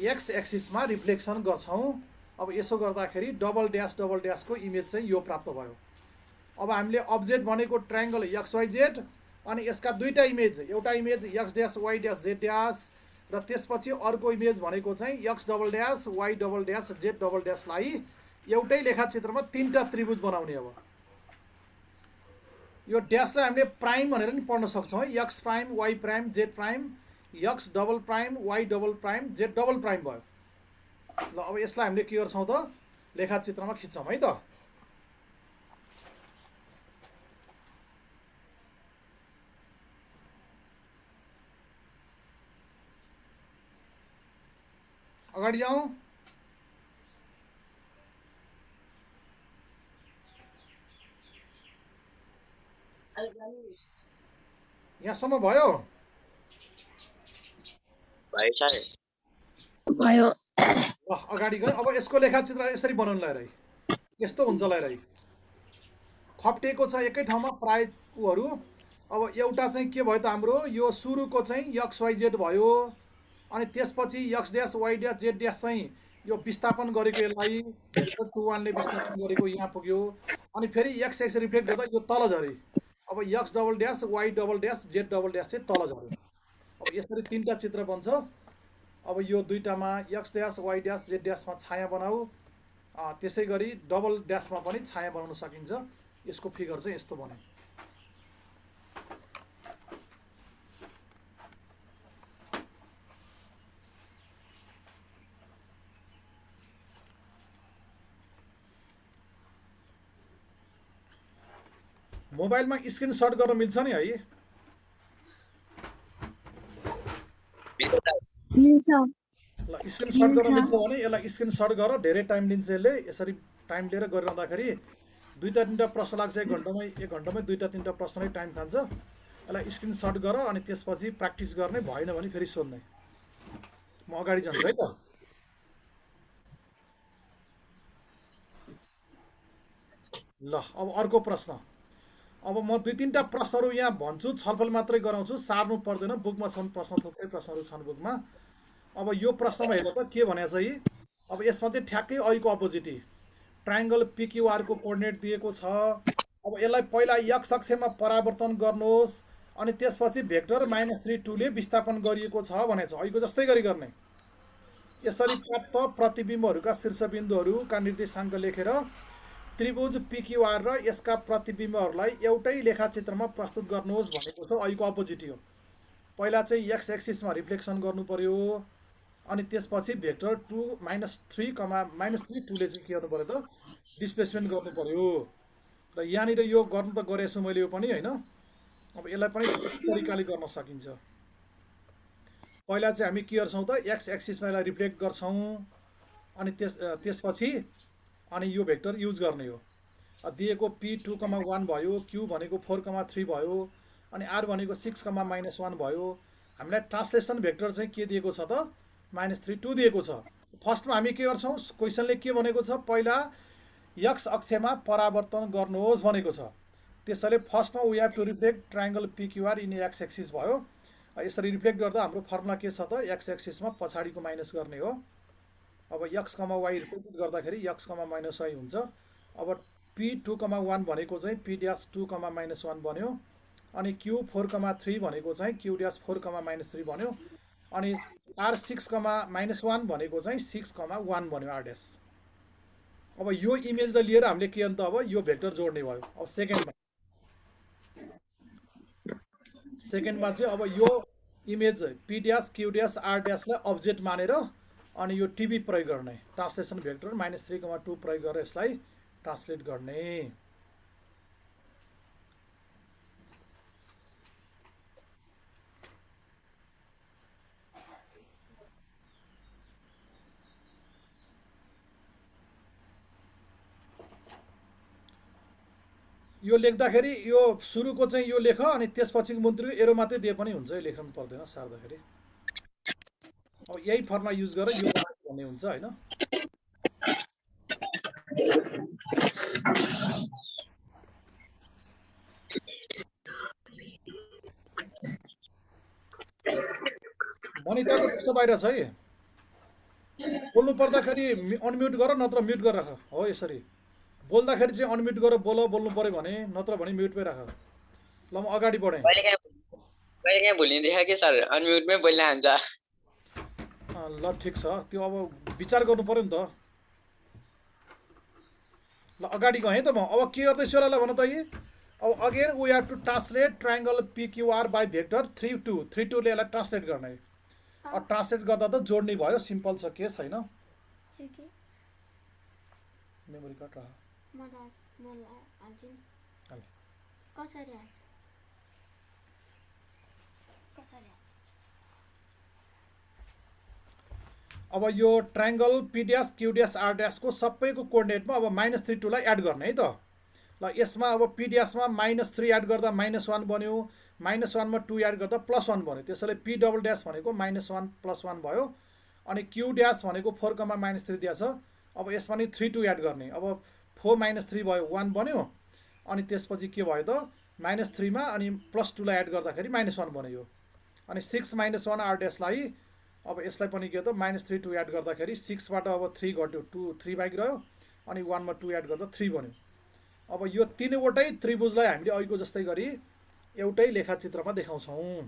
एक्स एक्सिसमा रिफ्लेक्सन गर्छौँ। अब यसो गर्दाखेरि डबल ड्यासको इमेज चाहिँ यो प्राप्त भयो। अब हामीले अब्जेक्ट भनेको ट्रायङ्गल XYZ अनि यसका दुईटा इमेज, एउटा image X dash Y dash Z dash र त्यसपछि अर्को इमेज भनेको चाहिँ X double dash Y double dash Z double ड्यासलाई एउटै लेखाचित्रमा 3टा त्रिभुज बनाउने। अब यो ड्यासलाई हामीले प्राइम भनेर नि पढ्न सक्छौँ है, X prime Y prime Z prime, X double prime Y double prime Z double prime भयो। ल अब यसलाई हामीले के गर्छौँ त लेखाचित्रमा खिच्छौँ है त। अगाडि जाउँ। यहाँसम्म भयो भयो। ल अगाडि गयो। अब यसको लेखाचित्र यसरी बनाउनु लगाएर यस्तो हुन्छ लगाएर खप्टिएको छ एकै ठाउँमा प्राय उहरू। अब एउटा चाहिँ के भयो त हाम्रो यो सुरुको चाहिँ XYZ भयो, अनि त्यसपछि x dash Y dash Z dash चाहिँ यो विस्थापन गरेको यसलाई 2 1 ले विस्थापन गरेको यहाँ पुग्यो। अनि फेरि एक्स एक्स रिफ्लेक्ट गर्दा यो तल झऱ्यो। अब X double dash Y double dash Z double dash चाहिँ तल झऱ्यो। अब यसरी 3टा चित्र बन्छ। अब यो दुईटामा X dash Y dash Z ड्यासमा छाया बनाऊ, त्यसै गरी डबल ड्यासमा पनि छाया बनाउन सकिन्छ। यसको फिगर चाहिँ यस्तो बन्यो। मोबाइलमा स्क्रिनसट गर्न मिल्छ नि है? मिल्छ। ल स्क्रिनसट गरेर लिन्छ। लिन्छौ भने यसलाई स्क्रिनसट गर, धेरै टाइम लिन्छ यसले। यसरी टाइम लिएर गरिरहँदाखेरि 2-3टा प्रश्न लाग्छ, 1 घन्टामै 2-3टा प्रश्न नै टाइम खान्छ। यसलाई स्क्रिनसट गर अनि त्यसपछि प्र्याक्टिस गर्ने, भएन भने फेरि सोध्ने। म अगाडि जान्छु है त। ल अब अर्को प्रश्न। अब म 2-3टा प्रश्नहरू यहाँ भन्छु, छलफल मात्रै गराउँछु, सार्नु पर्दैन। बुकमा छन् प्रश्न, थुप्रै प्रश्नहरू छन् बुकमा। अब यो प्रश्नमा हेर त के भनेको छ यी। अब यसमा चाहिँ ठ्याक्कै अहिलेको अपोजिटी ट्रायङ्गल पिक्युआरको कोअर्डिनेट दिएको छ। अब यसलाई पहिला यक्स अक्षमा परावर्तन गर्नुहोस् अनि त्यसपछि भेक्टर -3 2ले विस्थापन गरिएको छ भनेको छ। अहिलेको जस्तै गरी गर्ने। यसरी प्राप्त प्रतिबिम्बहरूका शीर्षबिन्दुहरूका निर्देशाङ्क लेखेर त्रिभुज पिक्युआर र यसका प्रतिबिम्बहरूलाई एउटै लेखाचित्रमा प्रस्तुत गर्नुहोस् भनेको छ। अहिलेको अपोजिट हो। पहिला चाहिँ एक्स एक्सिसमा रिफ्लेक्सन गर्नु पर्यो अनि त्यसपछि भेक्टर 2 -3, -3 2ले चाहिँ के गर्नु पर्यो त, डिस्प्लेसमेन्ट गर्नु पर्यो। र यहाँनिर यो गर्नु त गरेछु मैले, यो पनि होइन। अब यसलाई पनि तरिकाले गर्न सकिन्छ। पहिला चाहिँ हामी के गर्छौँ त, एक्स एक्सिसमा यसलाई रिफ्लेक्ट गर्छौँ अनि त्यसपछि अनि यो भेक्टर युज गर्ने हो। दिएको पी 2,1 भयो, क्यू भनेको 4,3 भयो अनि आर भनेको 6,-1 भयो। हामीलाई ट्रान्सलेसन भेक्टर चाहिँ के दिएको छ त, -3 2 दिएको छ। फर्स्टमा हामी के गर्छौँ, क्वेसनले के भनेको छ, पहिला यक्स अक्षमा परावर्तन गर्नुहोस् भनेको छ। त्यसैले फर्स्टमा we have to reflect triangle PQR in X axis भयो। यसरी रिफ्लेक्ट गर्दा हाम्रो फर्मुला के छ त, एक्स एक्सिसमा पछाडिको माइनस गर्ने हो। अब x, y रिप्रेजेन्ट गर्दाखेरि x, -y हुन्छ। अब p 2,1 भनेको चाहिँ p ड्यास 2, -1 बन्यो अनि q 4,3 भनेको चाहिँ q ड्यास 4, -3 बन्यो अनि r 6, -1 भनेको चाहिँ 6,1 बन्यो r ड्यास। अब यो इमेजलाई लिएर हामीले के अन्त अब यो भेक्टर जोड्ने भयो। अब सेकेन्डमा चाहिँ अब यो image p dash q dash r ड्यासलाई अब्जेक्ट मानेर अनि यो टिभी प्रयोग गर्ने, ट्रान्सलेसन भेक्टर -3,2 प्रयोग गरेर यसलाई ट्रान्सलेट गर्ने। यो लेख्दाखेरि यो सुरुको चाहिँ यो लेख अनि त्यसपछिको मुन्त्री एरो मात्रै दिए पनि हुन्छ, यो लेख्नु पर्दैन सार्दाखेरि। अब यही फर्मुला युज गरेर यो भन्ने हुन्छ होइन। मनिताको त्यस्तो बाहिर छ है। बोल्नु पर्दाखेरि अनम्युट गर, नत्र म्युट गरेर राख। हो यसरी बोल्दाखेरि चाहिँ अनम्युट गरेर बोल्नु पर्यो भने, नत्र भने म्युटमै राख। ल म अगाडि बढेँ। कहिले भुलिँदैछ कि सर, अनम्युटमै बोल्न हुन्छ। ल ठिक छ, त्यो अब विचार गर्नु पर्यो नि त। ल अगाडि गएँ त म। अब के गर्दैछु होला ल भन त यी। अब again we have to translate triangle PQR by vector 3 2 3 2ले यसलाई ट्रान्सलेट गर्ने। अब ट्रान्सलेट गर्दा त जोड्ने भयो, सिम्पल छ केस होइन। मेमोरी कार्ड राख। अब यो triangle P dash Q dash R ड्यासको सबैको कोअर्डिनेटमा अब -3 2लाई एड गर्ने है त। ल यसमा अब पी ड्यासमा -3 एड गर्दा -1 बन्यो, -1 मा 2 एड गर्दा +1 बन्यो। त्यसैले पी डबल ड्यास भनेको -1 +1 भयो अनि क्यू ड्यास भनेको 4, -3 दिएको छ। अब यसमा नि 3 2 एड गर्ने। अब 4 -3 भयो, 1 बन्यो अनि त्यसपछि के भयो त, -3 मा अनि +2 लाई एड गर्दाखेरि -1 बन्यो। अनि 6 -1 आर ड्यासलाई अब यसलाई पनि के त -3 2 एड गर्दाखेरि 6 बाट अब 3 घट्यो, 2 3 बाइक रह्यो अनि 1 मा 2 एड गर्दा 3 बन्यो। अब यो तीनवटै त्रिभुजलाई हामीले अहिलेको जस्तै गरी एउटै लेखाचित्रमा देखाउँछौँ।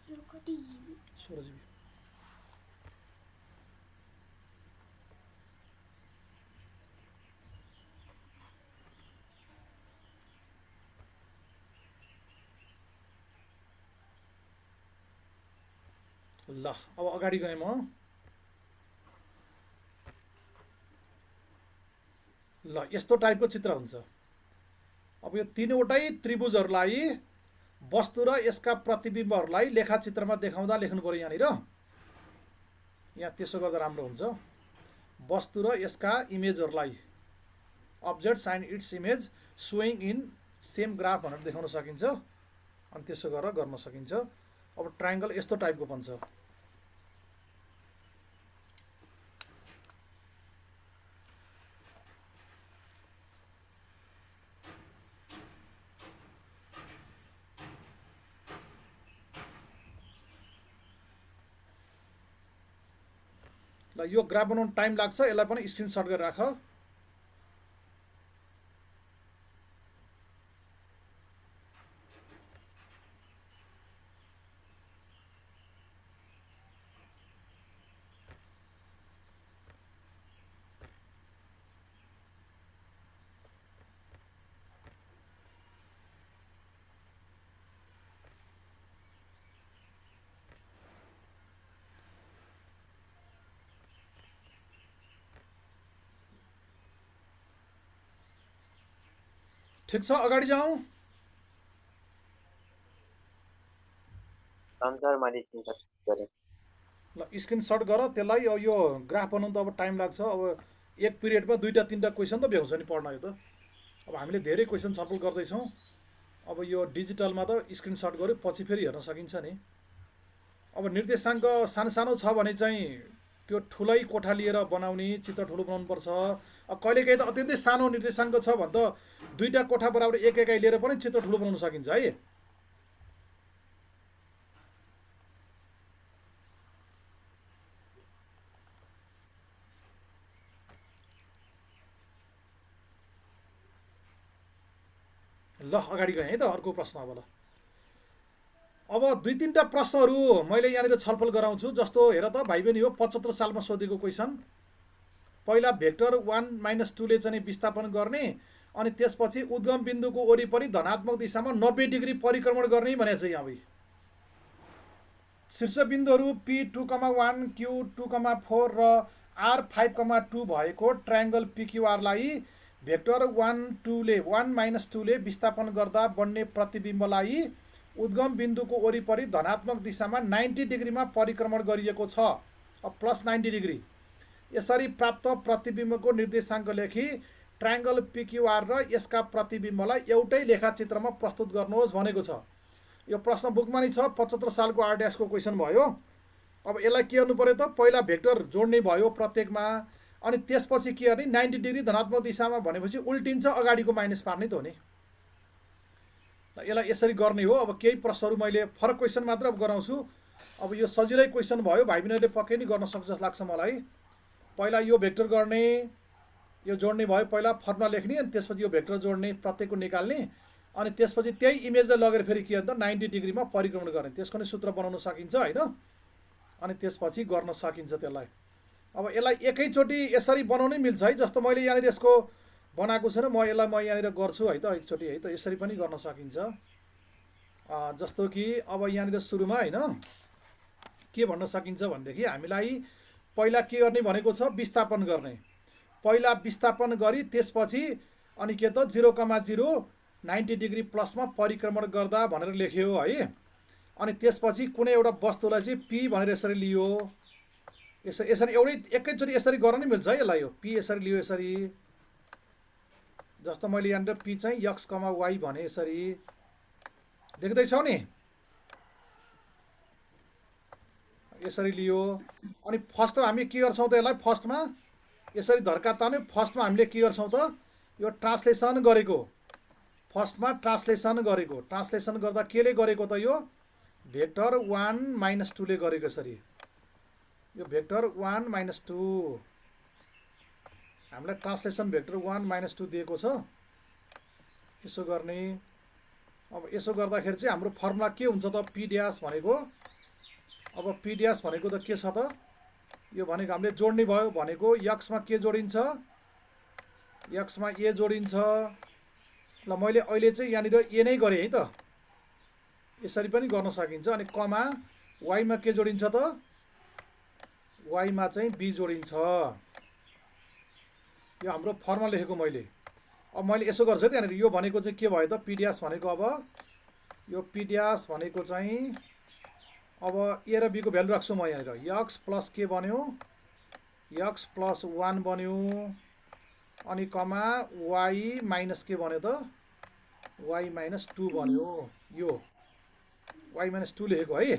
16 GB। ल अब अगाडि गएँ म। ल यस्तो टाइपको चित्र हुन्छ। अब यो तीनवटै त्रिभुजहरूलाई वस्तु र यसका प्रतिबिम्बहरूलाई लेखाचित्रमा देखाउँदा लेख्नु पर्यो यहाँनिर। यहाँ त्यसो गर्दा राम्रो हुन्छ। वस्तु र यसका इमेजहरूलाई objects and its image showing in same graph भनेर देखाउन सकिन्छ। अनि त्यसो गरेर गर्न सकिन्छ। अब ट्रायङ्गल यस्तो टाइपको बन्छ। ल यो ग्राफ बनाउन टाइम लाग्छ, यसलाई पनि स्क्रिनसट गरेर राख। ठिक छ, अगाडि जाउँ। सर मैले स्क्रिनसट गरेँ। ल स्क्रिनसट गर त्यसलाई। अब यो ग्राफ बनाउनु त अब टाइम लाग्छ। अब एक पिरियडमा 2टा 3टा क्वेसन त भ्याउँछ नि पढ्न। यो त अब हामीले धेरै क्वेसन छलफल गर्दैछौँ। अब यो डिजिटलमा त स्क्रिनसट गऱ्यो पछि फेरि हेर्न सकिन्छ नि। अब निर्देशाङ्क सानो सानो छ भने चाहिँ त्यो ठुलै कोठा लिएर बनाउने, चित्र ठुलो बनाउनुपर्छ। अब कहिलेकाहीँ त अत्यन्तै सानो निर्देशाङ्क छ भने त 2टा कोठा बराबर एक एकाइ लिएर पनि चित्र ठुलो बनाउन सकिन्छ है। ल अगाडि गएँ है त। अर्को प्रश्न अब। ल अब 2-3टा प्रश्नहरू मैले यहाँनिर छलफल गराउँछु। जस्तो हेर त भाइ बहिनी, हो 75 सालमा सोधेको क्वेसन। पहिला भेक्टर 1 - 2 ले चाहिँ विस्थापन गर्ने, अनि त्यसपछि उद्गम बिन्दुको वरिपरि धनात्मक दिशामा 90 डिग्री परिक्रमण गर्ने भनेको छ। यहाँ शीर्ष बिन्दुहरू P2,1, Q2,4 र R5,2 भएको ट्रायङ्गल PQRलाई भेक्टर 1 - 2 ले विस्थापन गर्दा बन्ने प्रतिबिम्बलाई उद्गम बिन्दुको वरिपरि धनात्मक दिशामा 90 डिग्रीमा परिक्रमण गरिएको छ। अब +90 डिग्री। यसरी प्राप्त प्रतिबिम्बको निर्देशाङ्क लेखी ट्रायङ्गल PQR र यसका प्रतिबिम्बलाई एउटै लेखाचित्रमा प्रस्तुत गर्नुहोस् भनेको छ। यो प्रश्न बुकमा नै छ। 75 सालको R- को क्वेसन भयो। अब यसलाई के गर्नु पर्यो त, पहिला भेक्टर जोड्ने भयो प्रत्येकमा, अनि त्यसपछि के गर्ने, 90 डिग्री धनात्मक दिशामा भनेपछि उल्टिन्छ, अगाडिको माइनस पार्ने त हो नि। यसलाई यसरी गर्ने हो। अब केही प्रश्नहरू मैले फरक क्वेसन मात्र अब गराउँछु। अब यो सजिलै क्वेसन भयो, भाइ बहिनीहरूले पक्कै नै गर्न सक्छ जस्तो लाग्छ मलाई। पहिला यो भेक्टर गर्ने, यो जोड्ने भयो, पहिला फर्मुला लेख्ने, अनि त्यसपछि यो भेक्टर जोड्ने, प्रत्येकको निकाल्ने, अनि त्यसपछि त्यही इमेजलाई लगेर फेरि के भन्छ 90 डिग्रीमा परिक्रमण गर्ने। त्यसको नै सूत्र बनाउन सकिन्छ होइन। अनि त्यसपछि गर्न सकिन्छ त्यसलाई। अब यसलाई एकैचोटि यसरी बनाउनै मिल्छ है। जस्तो मैले यहाँनिर यसको बनाएको छैन, म यहाँनिर गर्छु है त एकचोटि है त। यसरी पनि गर्न सकिन्छ। जस्तो कि अब यहाँनिर सुरुमा होइन के भन्न सकिन्छ भनेदेखि हामीलाई पहिला के गर्ने भनेको छ, विस्थापन गर्ने। पहिला विस्थापन गरी त्यसपछि अनि के त 0,0 90 डिग्री प्लसमा परिक्रमण गर्दा भनेर लेख्यो है। अनि त्यसपछि कुनै एउटा वस्तुलाई चाहिँ P भनेर यसरी लियो। यसरी एउटै एकैचोटि यसरी गर्न नै मिल्छ है यसलाई। यो P यसरी लियो यसरी। जस्तो मैले यहाँनिर P चाहिँ x, y भने यसरी देख्दैछौ नि, यसरी लियो। अनि फर्स्टमा हामी के गर्छौँ त, यसलाई फर्स्टमा यसरी धर्का तान्यो। फर्स्टमा हामीले के गर्छौँ त, यो ट्रान्सलेसन गरेको, फर्स्टमा ट्रान्सलेसन गरेको। ट्रान्सलेसन गर्दा केले गरेको त, यो भेक्टर 1 - 2 ले गरेको। यसरी यो भेक्टर 1 - 2 हामीलाई ट्रान्सलेसन भेक्टर 1 - 2 दिएको छ। यसो गर्ने। अब यसो गर्दाखेरि चाहिँ हाम्रो फर्मुला के हुन्छ त, P' भनेको। अब P' भनेको त के छ त, यो भनेको हामीले जोड्ने भयो भनेको x मा के जोडिन्छ, x मा a जोडिन्छ। ल मैले अहिले चाहिँ यहाँनिर a नै गरेँ है त। यसरी पनि गर्न सकिन्छ। अनि कमा y मा के जोडिन्छ त, y मा चाहिँ b जोडिन्छ। यो हाम्रो फर्मुला लेखेको मैले। अब मैले यसो गर्छु है त, यहाँनिर यो भनेको चाहिँ के भयो त, P' भनेको। अब यो P' भनेको चाहिँ अब ए र बीको भ्यालु राख्छु म यहाँनिर यक्स प्लस के बन्यो यक्स प्लस 1 बन्यो अनि कमा वाई माइनस के बन्यो त वाई माइनस 2 बन्यो यो वाई माइनस 2 लेखेको है।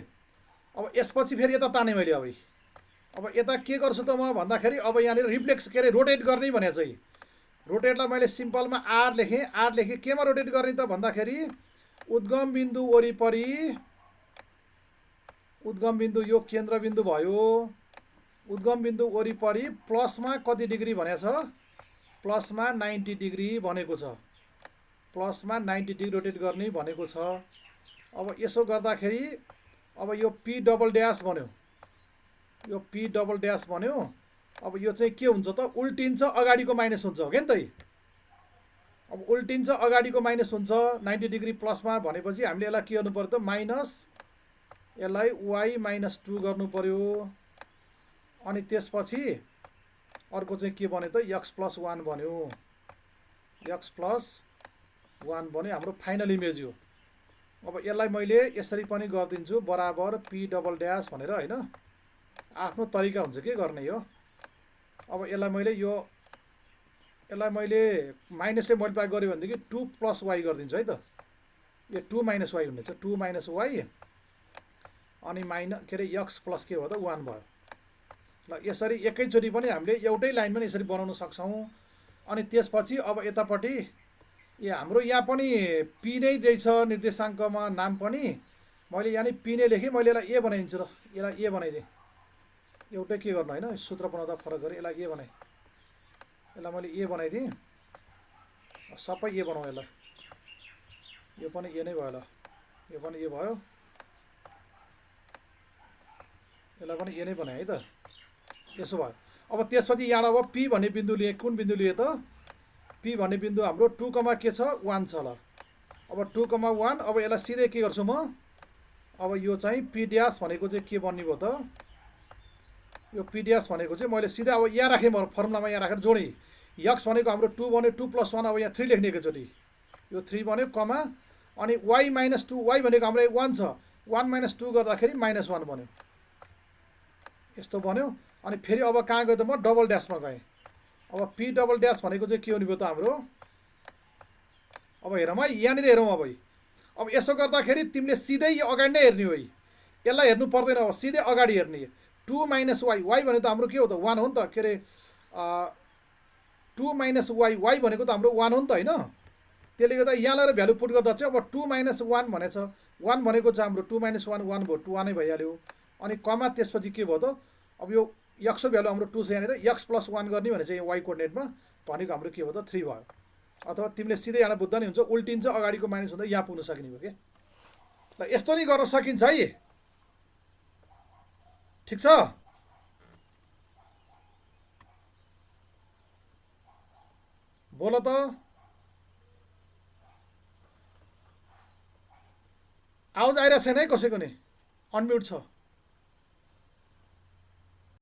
अब यसपछि फेरि यता ताने मैले अब यता के गर्छु त म भन्दाखेरि अब यहाँनिर रिफ्लेक्स के अरे रोटेट गर्ने भने चाहिँ रोटेटलाई मैले सिम्पलमा आर लेखेँ केमा रोटेट गर्ने त भन्दाखेरि उद्गम बिन्दु वरिपरि उद्गम बिन्दु यो केन्द्रबिन्दु भयो उद्गम बिन्दु वरिपरि प्लसमा कति डिग्री भनेको छ प्लसमा 90 डिग्री भनेको छ प्लसमा 90 डिग्री रोटेट गर्ने भनेको छ। अब यसो गर्दाखेरि अब यो पी डबल ड्यास बन्यो यो पी डबल ड्यास बन्यो। अब यो चाहिँ के हुन्छ त उल्टिन्छ अगाडिको माइनस हुन्छ हो क्या नि त अब उल्टिन्छ अगाडिको माइनस हुन्छ 90 डिग्री प्लसमा भनेपछि हामीले यसलाई के गर्नु पर्यो त माइनस यसलाई वाई माइनस 2 गर्नु पर्यो अनि त्यसपछि अर्को चाहिँ के बन्यो त यक्स प्लस 1 बन्यो यक्स प्लस 1 बन्यो हाम्रो फाइनल इमेज यो। अब यसलाई मैले यसरी पनि गरिदिन्छु बराबर पी डबल ड्यास भनेर हैन आफ्नो तरिका हुन्छ के गर्ने हो। अब यसलाई मैले माइनसले मल्टिप्लाई गर्यो भनेदेखि 2 प्लस वाई गरिदिन्छु है त यो 2 माइनस वाई हुनेछ 2 माइनस वाई अनि के अरे यक्स प्लस के भयो त 1 भयो। ल यसरी एकैचोटि पनि हामीले एउटै लाइन पनि यसरी बनाउन सक्छौँ। अनि त्यसपछि अब यतापट्टि हाम्रो यहाँ पनि पी नै रहेछ निर्देशाङ्कमा नाम पनि मैले यहाँ पी नै लेखेँ मैले यसलाई ए बनाइदिन्छु र यसलाई ए बनाइदिएँ एउटै के गर्नु होइन सूत्र बनाउँदा फरक गरेँ यसलाई ए बनाएँ यसलाई मैले ए बनाइदिएँ सबै ए बनाउँ यसलाई यो पनि ए नै भयो ल यो पनि ए भयो यसलाई पनि ए नै बनाएँ है त यसो भयो। अब त्यसपछि यहाँ अब पी भन्ने बिन्दु लिए कुन बिन्दु लिए त पी भन्ने बिन्दु हाम्रो 2 के छ 1 छ ल। अब 2 1 अब यसलाई सिधै के गर्छु म अब यो चाहिँ पी ड्यास भनेको चाहिँ के बन्ने भयो त यो पी ड्यास भनेको चाहिँ मैले सिधै अब यहाँ राखेँ म फर्मुलामा यहाँ राखेर जोडेँ यक्स भनेको हाम्रो 2 बन्यो 2 प्लस 1 अब यहाँ 3 लेख्ने एकैचोटि यो 3 बन्यो कमा अनि वाई माइनस 2 वाई भनेको हाम्रो 1 छ 1 माइनस 2 गर्दाखेरि माइनस 1 बन्यो यस्तो बन्यो। अनि फेरि अब कहाँ गयो त म डबल ड्यासमा गएँ अब पी डबल ड्यास भनेको चाहिँ के हुने भयो त हाम्रो अब हेरौँ है यहाँनिर हेरौँ अब यसो गर्दाखेरि तिमीले सिधै यो अगाडि नै हेर्ने हो यसलाई हेर्नु पर्दैन अब सिधै अगाडि हेर्ने 2 माइनस वाई वाई भनेको त हाम्रो के हो त 1 हो नि त के अरे 2 माइनस वाई वाई भनेको त हाम्रो 1 हो नि त होइन त्यसले गर्दा यहाँ लगेर भ्यालु पुट गर्दा चाहिँ अब 2 माइनस 1 भनेछ 1 भनेको चाहिँ हाम्रो 2 माइनस 1 1 भयो 2 1 नै भइहाल्यो अनि कमा त्यसपछि के भयो त अब यो यक्सको भ्यालु हाम्रो 2 छ यहाँनिर यक्स प्लस 1 गर्ने भने चाहिँ वाई कोअर्डिनेटमा भनेको हाम्रो के भयो त 3 भयो अथवा तिमीले सिधै यहाँ बुझ्दा नि हुन्छ उल्टिन्छ अगाडिको माइनस हुँदा यहाँ पुग्न सकिने भयो के ल यस्तो नै गर्न सकिन्छ है ठिक छ। बोल त आवाज आइरहेको छैन है कसैको नि अनम्युट छ।